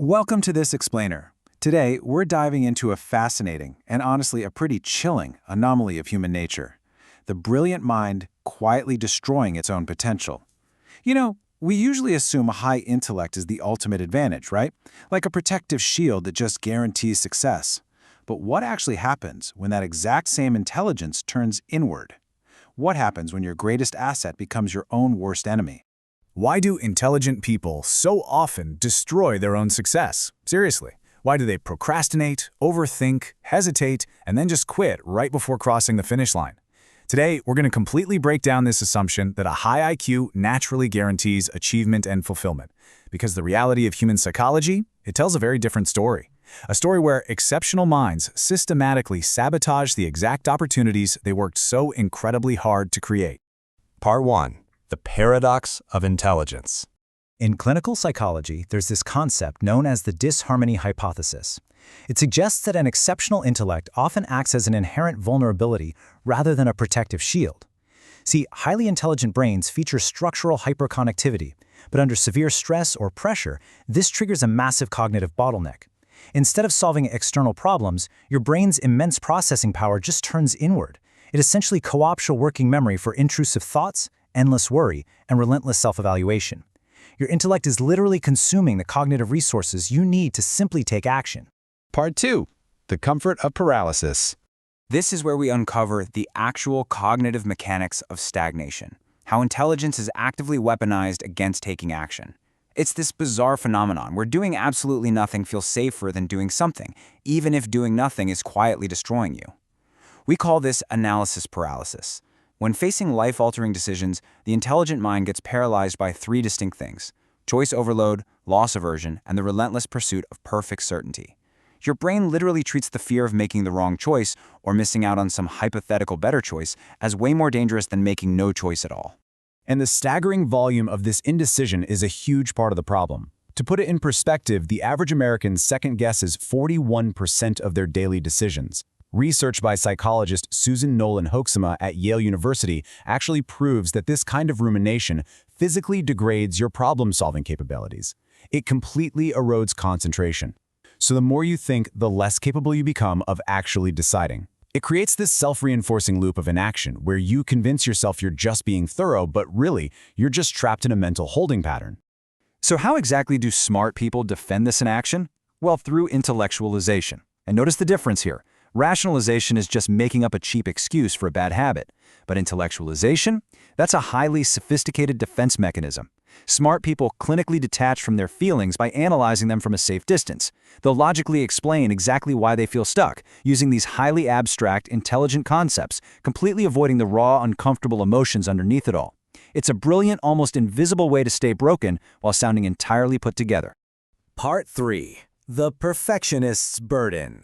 Welcome to This Explainer. Today, we're diving into a fascinating and honestly a pretty chilling anomaly of human nature. The brilliant mind quietly destroying its own potential. We usually assume a high intellect is the ultimate advantage, right? Like a protective shield that just guarantees success. But what actually happens when that exact same intelligence turns inward? What happens when your greatest asset becomes your own worst enemy? Why do intelligent people so often destroy their own success? Seriously, why do they procrastinate, overthink, hesitate, and then just quit right before crossing the finish line? Today, we're going to completely break down this assumption that a high IQ naturally guarantees achievement and fulfillment. Because the reality of human psychology, it tells a very different story. A story where exceptional minds systematically sabotage the exact opportunities they worked so incredibly hard to create. Part 1. The Paradox of Intelligence. In clinical psychology, there's this concept known as the disharmony hypothesis. It suggests that an exceptional intellect often acts as an inherent vulnerability rather than a protective shield. See, highly intelligent brains feature structural hyperconnectivity, but under severe stress or pressure, this triggers a massive cognitive bottleneck. Instead of solving external problems, your brain's immense processing power just turns inward. It essentially co-opts your working memory for intrusive thoughts, endless worry, and relentless self-evaluation. Your intellect is literally consuming the cognitive resources you need to simply take action. Part 2. The Comfort of Paralysis. This is where we uncover the actual cognitive mechanics of stagnation, how intelligence is actively weaponized against taking action. It's this bizarre phenomenon where doing absolutely nothing feels safer than doing something, even if doing nothing is quietly destroying you. We call this analysis paralysis. When facing life-altering decisions, the intelligent mind gets paralyzed by three distinct things: choice overload, loss aversion, and the relentless pursuit of perfect certainty. Your brain literally treats the fear of making the wrong choice or missing out on some hypothetical better choice as way more dangerous than making no choice at all. And the staggering volume of this indecision is a huge part of the problem. To put it in perspective, the average American second-guesses 41% of their daily decisions. Research by psychologist Susan Nolan Hoeksema at Yale University actually proves that this kind of rumination physically degrades your problem-solving capabilities. It completely erodes concentration. So the more you think, the less capable you become of actually deciding. It creates this self-reinforcing loop of inaction where you convince yourself you're just being thorough, but really, you're just trapped in a mental holding pattern. So how exactly do smart people defend this inaction? Well, through intellectualization. And notice the difference here. Rationalization is just making up a cheap excuse for a bad habit. But intellectualization? That's a highly sophisticated defense mechanism. Smart people clinically detach from their feelings by analyzing them from a safe distance. They'll logically explain exactly why they feel stuck, using these highly abstract, intelligent concepts, completely avoiding the raw, uncomfortable emotions underneath it all. It's a brilliant, almost invisible way to stay broken while sounding entirely put together. Part 3. The Perfectionist's Burden.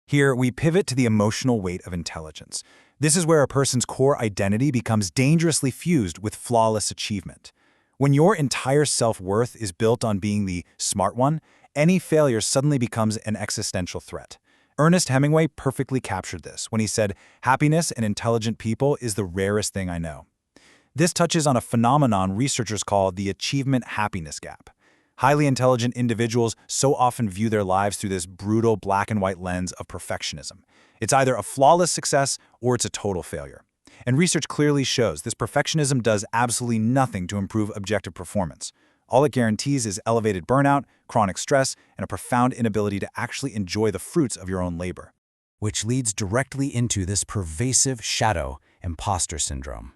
Here, we pivot to the emotional weight of intelligence. This is where a person's core identity becomes dangerously fused with flawless achievement. When your entire self-worth is built on being the smart one, any failure suddenly becomes an existential threat. Ernest Hemingway perfectly captured this when he said, "Happiness in intelligent people is the rarest thing I know." This touches on a phenomenon researchers call the achievement happiness gap. Highly intelligent individuals so often view their lives through this brutal black and white lens of perfectionism. It's either a flawless success or it's a total failure. And research clearly shows this perfectionism does absolutely nothing to improve objective performance. All it guarantees is elevated burnout, chronic stress, and a profound inability to actually enjoy the fruits of your own labor. Which leads directly into this pervasive shadow imposter syndrome.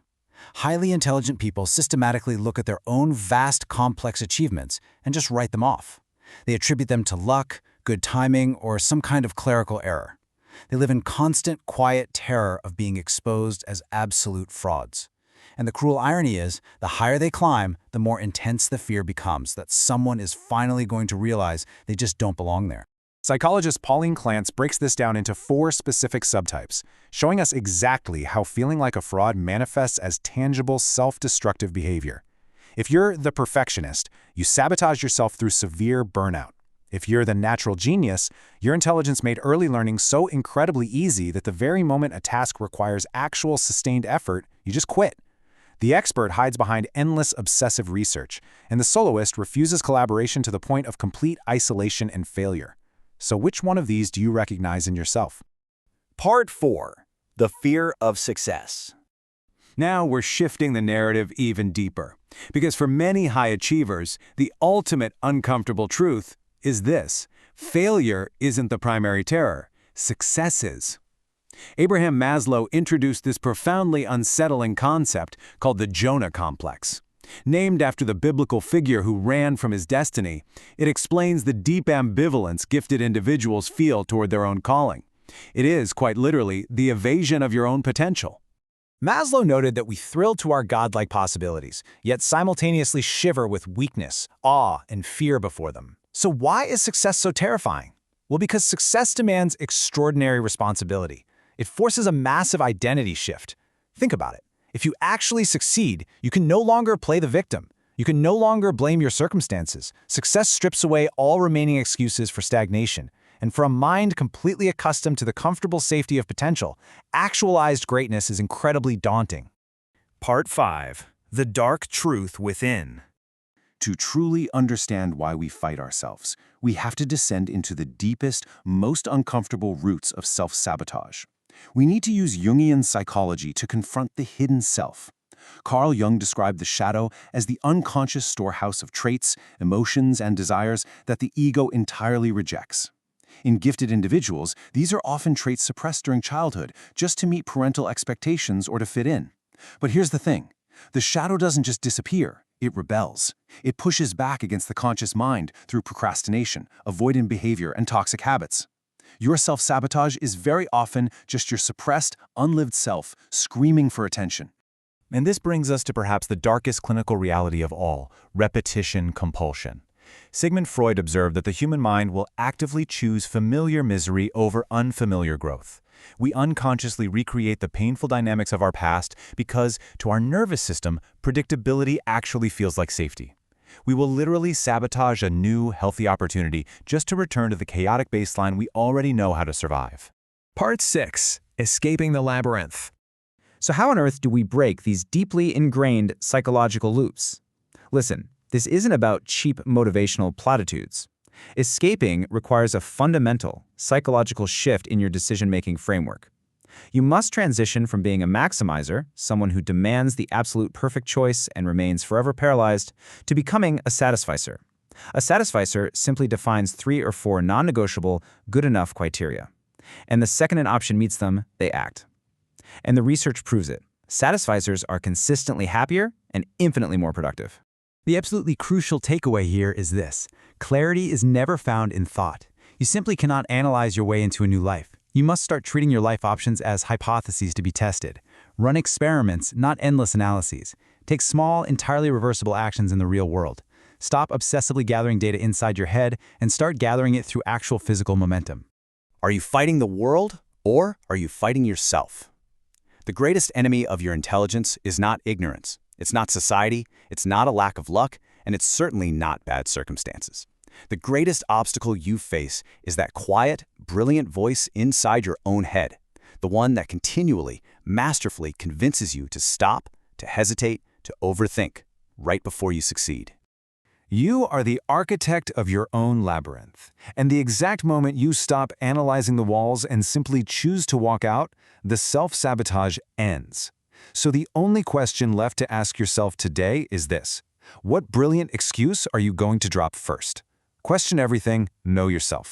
Highly intelligent people systematically look at their own vast, complex achievements and just write them off. They attribute them to luck, good timing, or some kind of clerical error. They live in constant, quiet terror of being exposed as absolute frauds. And the cruel irony is, the higher they climb, the more intense the fear becomes that someone is finally going to realize they just don't belong there. Psychologist Pauline Clance breaks this down into 4 specific subtypes, showing us exactly how feeling like a fraud manifests as tangible, self-destructive behavior. If you're the perfectionist, you sabotage yourself through severe burnout. If you're the natural genius, your intelligence made early learning so incredibly easy that the very moment a task requires actual sustained effort, you just quit. The expert hides behind endless obsessive research, and the soloist refuses collaboration to the point of complete isolation and failure. So which one of these do you recognize in yourself? Part 4. The Fear of Success. Now we're shifting the narrative even deeper, because for many high achievers, the ultimate uncomfortable truth is this: failure isn't the primary terror, success is. Abraham Maslow introduced this profoundly unsettling concept called the Jonah complex. Named after the biblical figure who ran from his destiny, it explains the deep ambivalence gifted individuals feel toward their own calling. It is, quite literally, the evasion of your own potential. Maslow noted that we thrill to our godlike possibilities, yet simultaneously shiver with weakness, awe, and fear before them. So why is success so terrifying? Well, because success demands extraordinary responsibility. It forces a massive identity shift. Think about it. If you actually succeed, you can no longer play the victim. You can no longer blame your circumstances. Success strips away all remaining excuses for stagnation. And for a mind completely accustomed to the comfortable safety of potential, actualized greatness is incredibly daunting. Part 5. The Dark Truth Within. To truly understand why we fight ourselves, we have to descend into the deepest, most uncomfortable roots of self-sabotage. We need to use Jungian psychology to confront the hidden self. Carl Jung described the shadow as the unconscious storehouse of traits, emotions, and desires that the ego entirely rejects. In gifted individuals, these are often traits suppressed during childhood just to meet parental expectations or to fit in. But here's the thing. The shadow doesn't just disappear, it rebels. It pushes back against the conscious mind through procrastination, avoidant behavior, and toxic habits. Your self-sabotage is very often just your suppressed, unlived self screaming for attention. And this brings us to perhaps the darkest clinical reality of all: repetition compulsion. Sigmund Freud observed that the human mind will actively choose familiar misery over unfamiliar growth. We unconsciously recreate the painful dynamics of our past because, to our nervous system, predictability actually feels like safety. We will literally sabotage a new, healthy opportunity just to return to the chaotic baseline we already know how to survive. Part 6. Escaping the Labyrinth. So how on earth do we break these deeply ingrained psychological loops? Listen, this isn't about cheap motivational platitudes. Escaping requires a fundamental psychological shift in your decision-making framework. You must transition from being a maximizer, someone who demands the absolute perfect choice and remains forever paralyzed, to becoming a satisficer. A satisficer simply defines 3 or 4 non-negotiable, good enough criteria. And the second an option meets them, they act. And the research proves it. Satisficers are consistently happier and infinitely more productive. The absolutely crucial takeaway here is this: clarity is never found in thought. You simply cannot analyze your way into a new life. You must start treating your life options as hypotheses to be tested. Run experiments, not endless analyses. Take small, entirely reversible actions in the real world. Stop obsessively gathering data inside your head and start gathering it through actual physical momentum. Are you fighting the world, or are you fighting yourself? The greatest enemy of your intelligence is not ignorance. It's not society, it's not a lack of luck, and it's certainly not bad circumstances. The greatest obstacle you face is that quiet, brilliant voice inside your own head, the one that continually, masterfully convinces you to stop, to hesitate, to overthink, right before you succeed. You are the architect of your own labyrinth, and the exact moment you stop analyzing the walls and simply choose to walk out, the self-sabotage ends. So the only question left to ask yourself today is this: what brilliant excuse are you going to drop first? Question everything, know yourself.